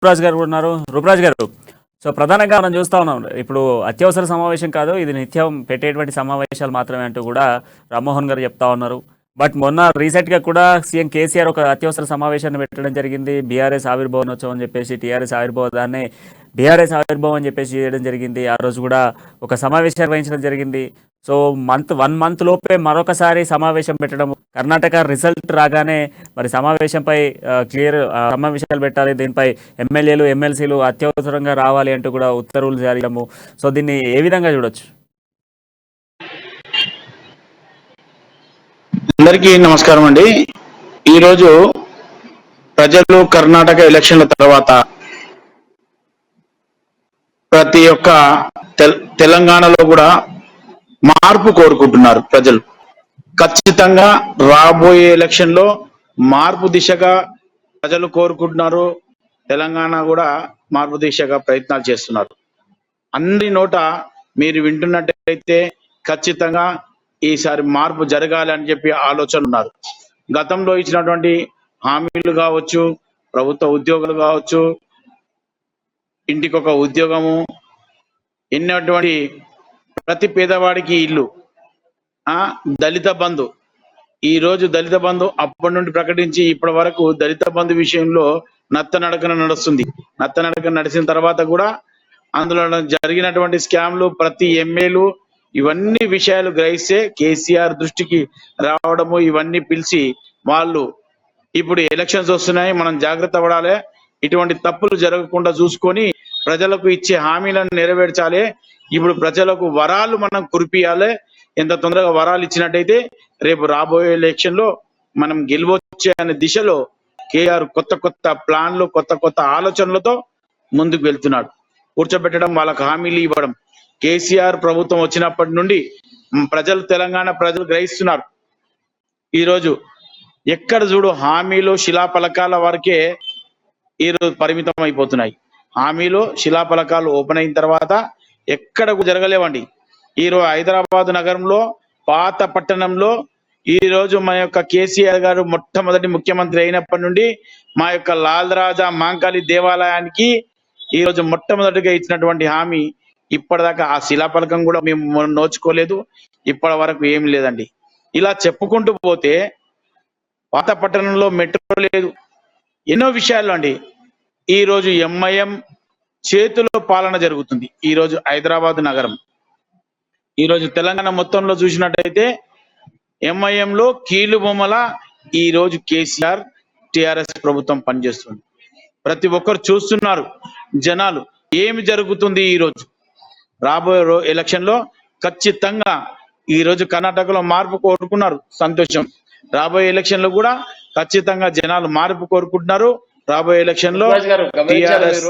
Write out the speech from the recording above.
రూపరాజ్ గారు కూడా ఉన్నారు. రూపరాజ్ గారు, సో ప్రధానంగా మనం చూస్తా ఉన్నాం, ఇప్పుడు అత్యవసర సమావేశం కాదు, ఇది నిత్యం పెట్టేటువంటి సమావేశాలు మాత్రమే అంటూ కూడా రామ్మోహన్ గారు చెప్తా ఉన్నారు. బట్ మొన్న రీసెంట్ గా కూడా సీఎం కేసీఆర్ ఒక అత్యవసర సమావేశాన్ని పెట్టడం జరిగింది. బీఆర్ఎస్ ఆవిర్భావనోత్సవం అని చెప్పేసి, టీఆర్ఎస్ ఆవిర్భావాన్ని బీఆర్ఎస్ ఆవిర్భావం అని చెప్పేసి చేయడం జరిగింది. ఆ రోజు కూడా ఒక సమావేశం నిర్వహించడం జరిగింది. సో 1 మంత్ లోపే మరొకసారి సమావేశం పెట్టడం, కర్ణాటక రిజల్ట్ రాగానే మరి సమావేశంపై క్లియర్ సమావేశాలు పెట్టాలి, దీనిపై ఎమ్మెల్యేలు ఎమ్మెల్సీలు అత్యవసరంగా రావాలి అంటూ కూడా ఉత్తర్వులు జారీ చేయడము. సో దీన్ని ఏ విధంగా చూడొచ్చు? అందరికీ నమస్కారం అండి. ఈరోజు ప్రజలు కర్ణాటక ఎలక్షన్ల తర్వాత ప్రతి ఒక్క తెలంగాణలో కూడా మార్పు కోరుకుంటున్నారు ప్రజలు. ఖచ్చితంగా రాబోయే ఎలక్షన్ లో మార్పు దిశగా ప్రజలు కోరుకుంటున్నారు. తెలంగాణ కూడా మార్పు దిశగా ప్రయత్నాలు చేస్తున్నారు. అందరి నోట మీరు వింటున్నట్టయితే ఖచ్చితంగా ఈసారి మార్పు జరగాలి అని చెప్పి ఆలోచన ఉన్నారు. గతంలో ఇచ్చినటువంటి హామీలు కావచ్చు, ప్రభుత్వ ఉద్యోగులు కావచ్చు, ఇంటికి ఒక ఉద్యోగము, ఎన్నటువంటి ప్రతి పేదవాడికి ఇల్లు, దళిత బంధు. ఈ రోజు దళిత బంధు అప్పటి నుండి ప్రకటించి ఇప్పటి వరకు దళిత బంధు విషయంలో నత్తనడకన నడుస్తుంది. నత్తనడకన నడిచిన తర్వాత కూడా అందులో జరిగినటువంటి స్కామ్లు, ప్రతి ఎమ్మెల్యేలు ఇవన్నీ విషయాలు గ్రహిస్తే కేసీఆర్ దృష్టికి రావడము, ఇవన్నీ పిలిచి వాళ్ళు ఇప్పుడు ఎలక్షన్స్ వస్తున్నాయి, మనం జాగ్రత్త పడాలి, ఇటువంటి తప్పులు జరగకుండా చూసుకొని ప్రజలకు ఇచ్చే హామీలను నెరవేర్చాలి, ఇప్పుడు ప్రజలకు వరాలు మనం కురిపియాలి. ఎంత తొందరగా వరాలు ఇచ్చినట్టయితే రేపు రాబోయే ఎలక్షన్ లో మనం గెలవొచ్చే అనే దిశలో కేఆర్ కొత్త కొత్త ప్లాన్లు, కొత్త కొత్త ఆలోచనలతో ముందుకు వెళ్తున్నాడు. కూర్చోబెట్టడం, వాళ్ళకు హామీలు ఇవ్వడం. కేసీఆర్ ప్రభుత్వం వచ్చినప్పటి నుండి ప్రజలు, తెలంగాణ ప్రజలు గ్రహిస్తున్నారు. ఈరోజు ఎక్కడ చూడు హామీలు, శిలాఫలకాల వరకే ఈరోజు పరిమితం అయిపోతున్నాయి. హామీలు, శిలాఫలకాలు ఓపెన్ అయిన తర్వాత ఎక్కడ జరగలేవండి. ఈరోజు హైదరాబాద్ నగరంలో, పాత పట్టణంలో ఈరోజు మా యొక్క కేసీఆర్ గారు మొట్టమొదటి ముఖ్యమంత్రి అయినప్పటి నుండి మా యొక్క లాల్ రాజా మాంకాళి దేవాలయానికి ఈరోజు మొట్టమొదటిగా ఇచ్చినటువంటి హామీ ఇప్పటిదాకా ఆ శిలాఫలకం కూడా మేము నోచుకోలేదు, ఇప్పటి వరకు ఏం లేదండి. ఇలా చెప్పుకుంటూ పోతే పాత పట్టణంలో మెట్రో లేదు, ఎన్నో విషయాలు అండి. ఈరోజు ఎంఐఎం చేతిలో పాలన జరుగుతుంది. ఈరోజు హైదరాబాద్ నగరం, ఈరోజు తెలంగాణ మొత్తంలో చూసినట్టయితే ఎంఐఎంలో కీలు బొమ్మల ఈరోజు కేసీఆర్ టిఆర్ఎస్ ప్రభుత్వం పనిచేస్తుంది. ప్రతి ఒక్కరు చూస్తున్నారు, జనాలు ఏమి జరుగుతుంది. ఈరోజు రాబోయే ఎలక్షన్ లో ఖచ్చితంగా ఈరోజు కర్ణాటకలో మార్పు కోరుకున్నారు, సంతోషం. రాబోయే ఎలక్షన్ లో కూడా ఖచ్చితంగా జనాలు మార్పు కోరుకుంటున్నారు. రాబోయే ఎలక్షన్ లో టిఆర్ఎస్